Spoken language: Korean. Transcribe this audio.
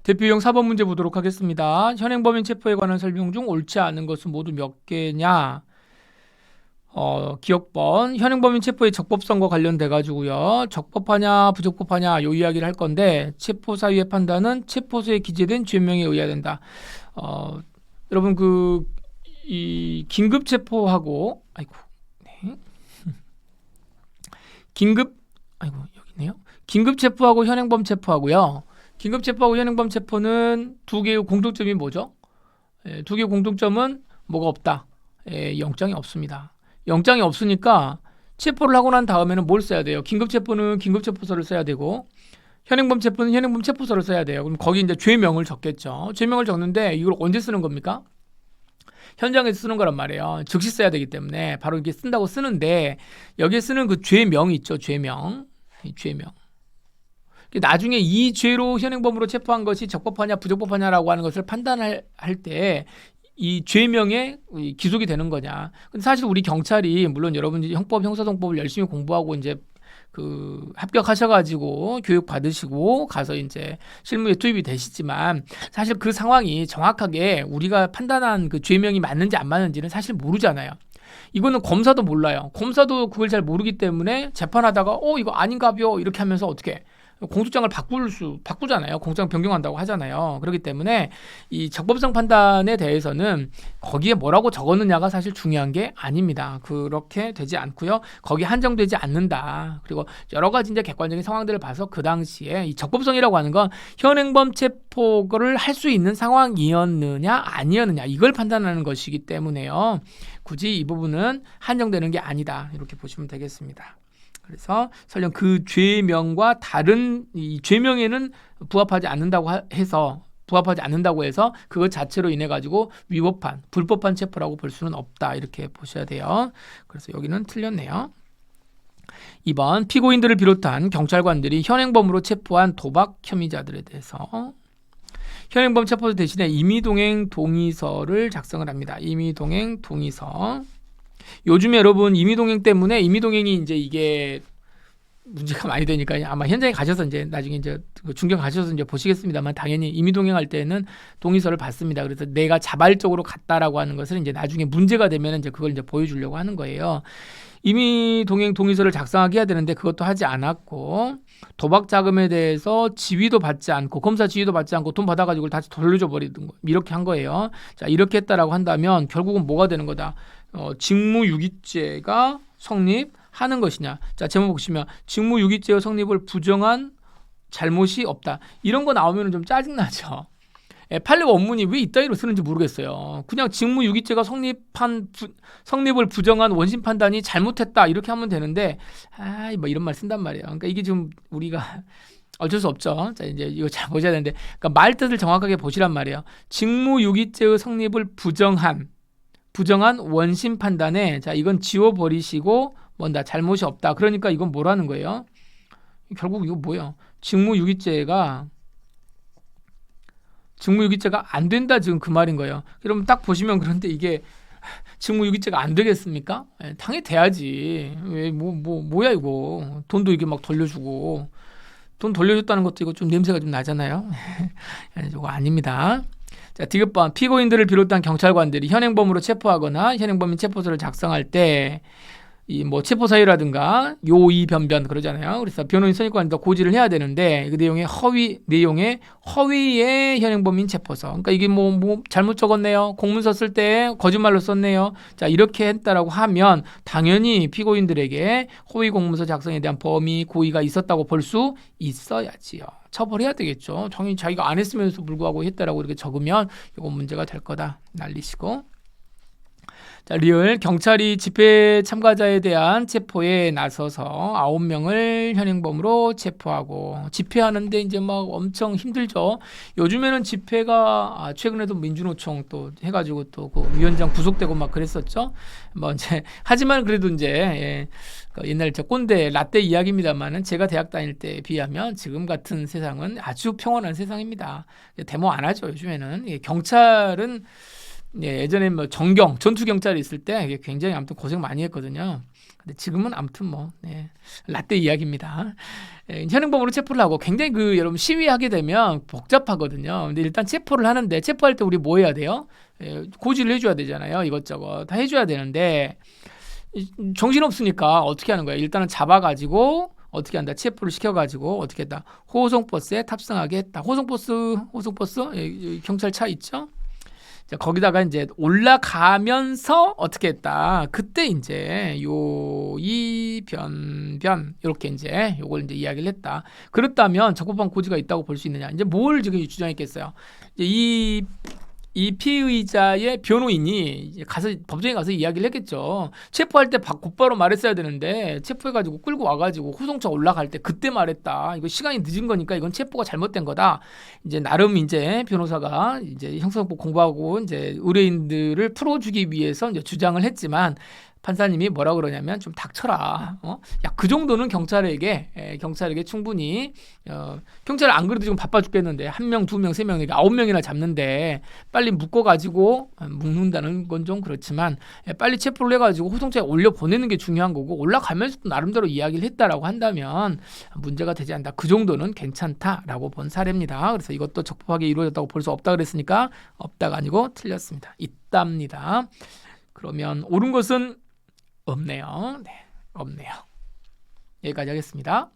대표용 4번 문제 보도록 하겠습니다. 현행범인 체포에 관한 설명 중 옳지 않은 것은 모두 몇 개냐? 기억번. 현행범인 체포의 적법성과 관련돼 가지고요. 적법하냐 부적법하냐 요 이야기를 할 건데, 체포 사유의 판단은 체포소에 기재된 죄명에 의해야 된다. 여러분 이 긴급 체포하고 네. 여기 있네요. 긴급 체포하고 현행범 체포하고요. 긴급 체포하고 현행범 체포는 두 개의 공통점이 뭐죠? 두 개의 공통점은 뭐가 없다. 영장이 없습니다. 영장이 없으니까 체포를 하고 난 다음에는 뭘 써야 돼요? 긴급 체포는 긴급 체포서를 써야 되고, 현행범 체포는 현행범 체포서를 써야 돼요. 그럼 거기 이제 죄명을 적겠죠. 죄명을 적는데 이걸 언제 쓰는 겁니까? 현장에서 쓰는 거란 말이에요. 즉시 써야 되기 때문에 바로 이렇게 쓴다고 쓰는데, 여기에 쓰는 그 죄명이 있죠. 죄명. 이 죄명. 나중에 이 죄로 현행범으로 체포한 것이 적법하냐 부적법하냐라고 하는 것을 판단할 때 이 죄명에 기속이 되는 거냐. 근데 사실 우리 경찰이, 물론 여러분들이 형법, 형사소송법을 열심히 공부하고 이제 합격하셔가지고 교육 받으시고 가서 이제 실무에 투입이 되시지만, 사실 그 상황이 정확하게 우리가 판단한 그 죄명이 맞는지 안 맞는지는 사실 모르잖아요. 이거는 검사도 몰라요. 검사도 그걸 잘 모르기 때문에 재판하다가 이거 아닌가벼 이렇게 하면서 어떻게 공소장을 바꾸잖아요. 공소장 변경한다고 하잖아요. 그렇기 때문에 이 적법성 판단에 대해서는 거기에 뭐라고 적었느냐가 사실 중요한 게 아닙니다. 그렇게 되지 않고요. 거기에 한정되지 않는다. 그리고 여러 가지 이제 객관적인 상황들을 봐서 그 당시에 이 적법성이라고 하는 건 현행범 체포를 할 수 있는 상황이었느냐 아니었느냐, 이걸 판단하는 것이기 때문에요. 굳이 이 부분은 한정되는 게 아니다. 이렇게 보시면 되겠습니다. 그래서 설령 그 죄명과 다른 이 죄명에는 부합하지 않는다고 해서 그것 자체로 인해 가지고 위법한, 불법한 체포라고 볼 수는 없다. 이렇게 보셔야 돼요. 그래서 여기는 틀렸네요. 2번, 피고인들을 비롯한 경찰관들이 현행범으로 체포한 도박 혐의자들에 대해서 현행범 체포 대신에 임의동행 동의서를 작성을 합니다. 임의동행 동의서. 요즘에 여러분 임의동행 때문에, 임의동행이 이제 이게 문제가 많이 되니까 아마 현장에 가셔서 이제 나중에 이제 중경 가셔서 이제 보시겠습니다만, 당연히 임의동행할 때는 동의서를 받습니다. 그래서 내가 자발적으로 갔다라고 하는 것을 이제 나중에 문제가 되면 이제 그걸 이제 보여주려고 하는 거예요. 임의동행 동의서를 작성하게 해야 되는데 그것도 하지 않았고, 도박 자금에 대해서 지위도 받지 않고, 검사 지위도 받지 않고 돈 받아가지고 다시 돌려줘 버리는 거, 이렇게 한 거예요. 자, 이렇게 했다라고 한다면 결국은 뭐가 되는 거다? 직무유기죄가 성립하는 것이냐. 자, 제목 보시면 직무유기죄의 성립을 부정한 잘못이 없다. 이런 거 나오면 좀 짜증나죠. 판례 원문이 왜 이따위로 쓰는지 모르겠어요. 그냥 직무유기죄가 성립을 부정한 원심 판단이 잘못했다 이렇게 하면 되는데, 뭐 이런 말 쓴단 말이에요. 그러니까 이게 좀 우리가 어쩔 수 없죠. 자, 이제 이거 잘 보셔야 되는데, 그러니까 말 뜻을 정확하게 보시란 말이에요. 직무유기죄의 성립을 부정한 원심 판단에, 자, 이건 지워버리시고 뭔다 잘못이 없다. 그러니까 이건 뭐라는 거예요? 결국 이거 뭐예요? 직무유기죄가 안 된다, 지금 그 말인 거예요. 그러면 딱 보시면, 그런데 이게 직무유기죄가 안 되겠습니까? 당연히 돼야지. 왜 뭐야 이거? 돈도 이게 막 돌려주고, 돈 돌려줬다는 것도 이거 좀 냄새가 좀 나잖아요. 이거 아닙니다. 자, 디귿번, 피고인들을 비롯한 경찰관들이 현행범으로 체포하거나 현행범인 체포서를 작성할 때 이 뭐 체포 사유라든가 요의 변변 그러잖아요. 그래서 변호인 선임권을 더 고지를 해야 되는데, 그 내용의 허위의 현행범인 체포서. 그러니까 이게 뭐 잘못 적었네요. 공문서 쓸 때 거짓말로 썼네요. 자, 이렇게 했다라고 하면 당연히 피고인들에게 허위 공문서 작성에 대한 범위 고의가 있었다고 볼 수 있어야지요. 처벌해야 되겠죠. 당연히 자기가 안 했으면서 불구하고 했다라고 이렇게 적으면 이건 문제가 될 거다. 날리시고. 자, 리을, 경찰이 집회 참가자에 대한 체포에 나서서 9명을 현행범으로 체포하고, 집회하는데 이제 막 엄청 힘들죠. 요즘에는 집회가 최근에도 민주노총 또 해가지고 또 그 위원장 구속되고 막 그랬었죠. 뭐 이제 하지만 그래도 이제 옛날 저 꼰대 라떼 이야기입니다만은, 제가 대학 다닐 때에 비하면 지금 같은 세상은 아주 평온한 세상입니다. 데모 안 하죠, 요즘에는. 경찰은 예전에 뭐 전투 경찰이 있을 때 굉장히 아무튼 고생 많이 했거든요. 근데 지금은 아무튼 뭐 라떼 이야기입니다. 현행범으로 체포를 하고 굉장히 여러분 시위하게 되면 복잡하거든요. 근데 일단 체포를 하는데 체포할 때 우리 뭐 해야 돼요? 고지를 해줘야 되잖아요. 이것저것 다 해줘야 되는데 정신없으니까 어떻게 하는 거야? 일단은 잡아가지고 어떻게 한다? 체포를 시켜가지고 어떻게 했다? 호송버스에 탑승하게 했다. 호송버스 경찰차 있죠? 자, 거기다가 이제 올라가면서 어떻게 했다? 그때 이제 이 변 이렇게 이제 요걸 이제 이야기를 했다. 그렇다면 적법한 고지가 있다고 볼 수 있느냐? 이제 뭘 지금 주장했겠어요? 이제 이 피의자의 변호인이 이제 법정에 가서 이야기를 했겠죠. 체포할 때 곧바로 말했어야 되는데 체포해가지고 끌고 와가지고 호송차 올라갈 때 그때 말했다. 이거 시간이 늦은 거니까 이건 체포가 잘못된 거다. 이제 나름 이제 변호사가 이제 형사법 공부하고 이제 의뢰인들을 풀어주기 위해서 이제 주장을 했지만 판사님이 뭐라 그러냐면 좀 닥쳐라. 야, 그 정도는 경찰에게 충분히 경찰 안 그래도 지금 바빠 죽겠는데 1명, 2명, 3명, 9명이나 잡는데 빨리 묶어가지고 묶는다는 건 좀 그렇지만 빨리 체포를 해가지고 호송차에 올려 보내는 게 중요한 거고 올라가면서도 나름대로 이야기를 했다라고 한다면 문제가 되지 않는다. 그 정도는 괜찮다라고 본 사례입니다. 그래서 이것도 적법하게 이루어졌다고 볼 수 없다 그랬으니까 없다가 아니고 틀렸습니다. 있답니다. 그러면 옳은 것은 없네요. 네, 없네요. 여기까지 하겠습니다.